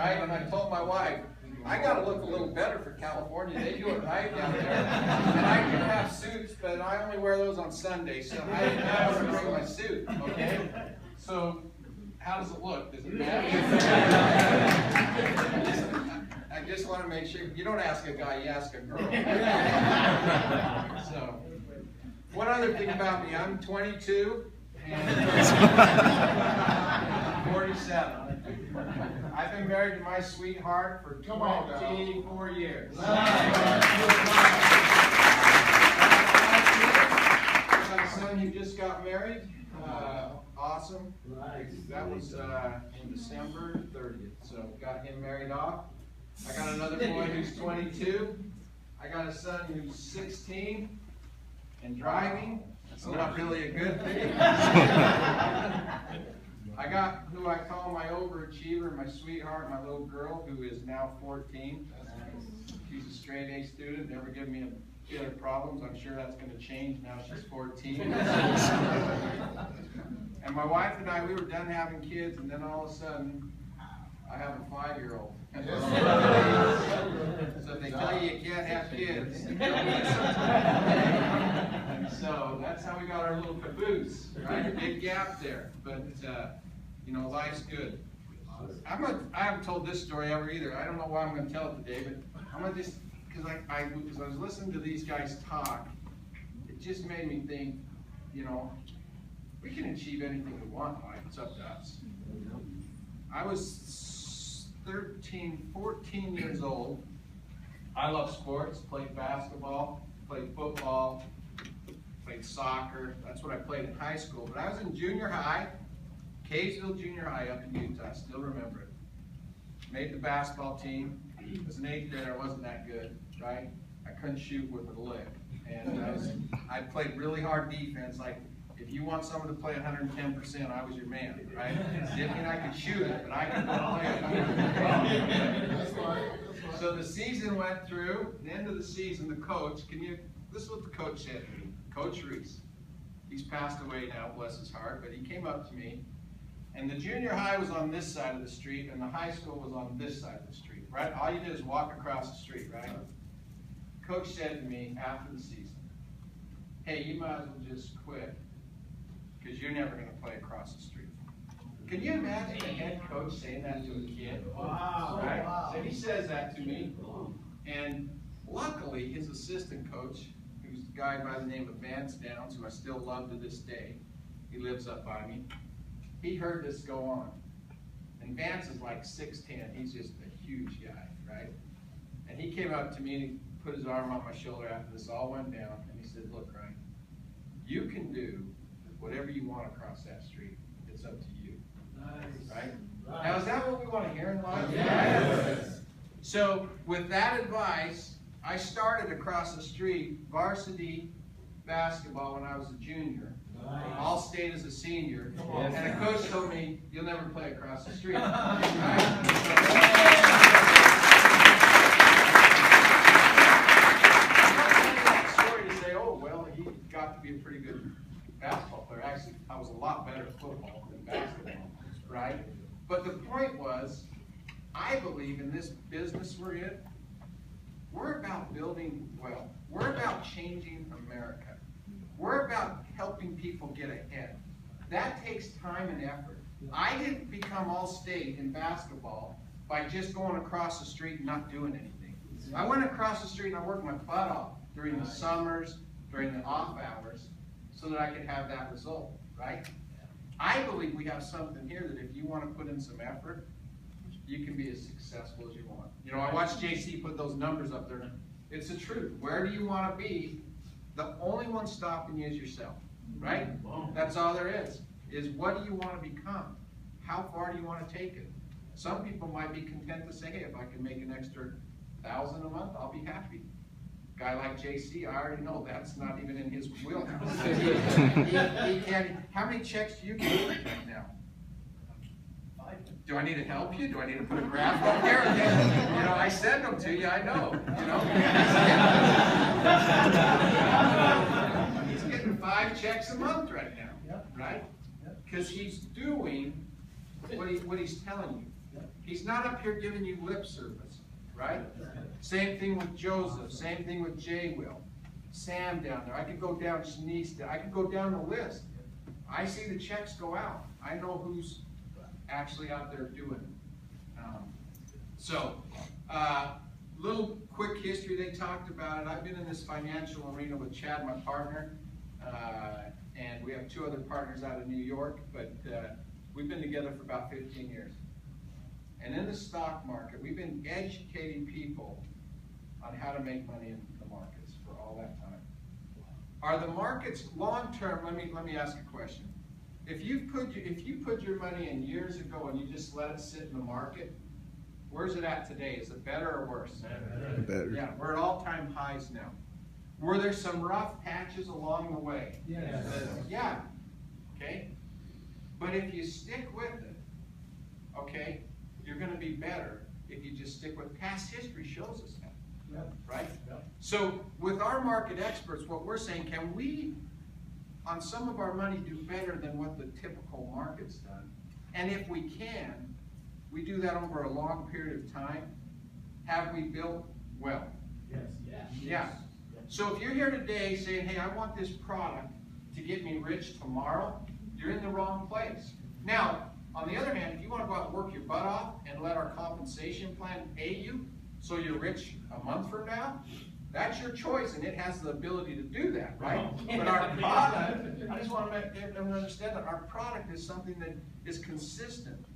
right? And I told my wife, I got to look a little better for California. They do it right down there. And I do have suits, but I only wear those on Sunday, so I didn't have to bring my suit, okay? So, how does it look? Does it matter? I just want to make sure, you don't ask a guy, you ask a girl. So, one other thing about me, I'm 22 and 47. I've been married to my sweetheart for 24 years. My son who just got married, awesome. That was in December 30th, so got him married off. I got another boy who's 22. I got a son who's 16 and driving. That's not really a good thing. I got who I call my overachiever, my sweetheart, my little girl, who is now 14. She's a straight A student, never given me a bit of problems. I'm sure that's going to change now she's 14. And my wife and I, we were done having kids, and then all of a sudden, I have a 5-year-old. So if they tell you you can't have kids, and so that's how we got our little caboose, right? A big gap there, but you know, life's good. I haven't told this story ever either. I don't know why I'm going to tell it today, but I'm going to just, because I was listening to these guys talk, it just made me think, you know, we can achieve anything we want in life. It's up to us. I was 14 years old. I love sports, played basketball, played football, played soccer. That's what I played in high school. But I was in junior high, Kaysville Junior High up in Utah, still remember it. Made the basketball team. As an 8th grader, I wasn't that good, right? I couldn't shoot with a lick. And I played really hard defense, like if you want someone to play 110%, I was your man, right? Didn't mean I could shoot it, but I could play it. So the season went through. At the end of the season, the coach, this is what the coach said to me, Coach Reese. He's passed away now, bless his heart, but he came up to me, and the junior high was on this side of the street, and the high school was on this side of the street, right? All you did is walk across the street, right? Coach said to me after the season, hey, you might as well just quit, because you're never going to play across the street. Can you imagine a head coach saying that to a kid? Wow. Right? Wow. So he says that to me, and luckily his assistant coach, who's a guy by the name of Vance Downs, who I still love to this day, he lives up by me, he heard this go on. And Vance is like 6'10", he's just a huge guy, right? And he came up to me and he put his arm on my shoulder after this all went down, and he said, look, Ryan, you can do whatever you want across that street. It's up to you. Nice. Right? Now, is that what we want to hear in life? Yes. So, with that advice, I started across the street varsity basketball when I was a junior. Nice. All state as a senior. Yes. And a coach told me, you'll never play across the street. Got to be a pretty good basketball player. Actually, I was a lot better at football than basketball, right? But the point was, I believe in this business we're in, we're about building wealth. We're about changing America. We're about helping people get ahead. That takes time and effort. I didn't become all-state in basketball by just going across the street and not doing anything. I went across the street and I worked my butt off during the summers, during the off hours, so that I could have that result, right? I believe we have something here that if you want to put in some effort, you can be as successful as you want. You know, I watched JC put those numbers up there. It's the truth. Where do you want to be? The only one stopping you is yourself, right? That's all there is what do you want to become? How far do you want to take it? Some people might be content to say, hey, if I can make an extra $1,000 a month, I'll be happy. Guy like JC, I already know that's not even in his wheelhouse. he can't. How many checks do you get right now? Do I need to help you? Do I need to put a graph up there? You know, I send them to you. I know. You know, he's getting 5 checks a month right now, right? Because he's doing what he's telling you. He's not up here giving you lip service, right? Same thing with Joseph, same thing with Jay Will, Sam down there. I could go down, Shanice, I could go down the list. I see the checks go out. I know who's actually out there doing it. Little quick history, they talked about it. I've been in this financial arena with Chad, my partner, and we have 2 other partners out of New York, but we've been together for about 15 years. And in the stock market, we've been educating people on how to make money in the markets for all that time. Are the markets long-term? Let me ask a question. If you put your money in years ago and you just let it sit in the market, where's it at today? Is it better or worse? Better. Yeah, we're at all-time highs now. Were there some rough patches along the way? Yes. Yeah. Okay. But if you stick with it, okay, you're going to be better if you just stick with past history shows us that. Yep. Right? Yep. So with our market experts, what we're saying, can we, on some of our money, do better than what the typical market's done? And if we can, we do that over a long period of time. Have we built wealth? Yes. Yeah. Yeah. So if you're here today saying, hey, I want this product to get me rich tomorrow, you're in the wrong place. Now, on the other hand, if you want to go out and work your butt off and let our compensation plan pay you so you're rich a month from now, that's your choice, and it has the ability to do that, right? But our product, I just want to make everyone understand that our product is something that is consistent.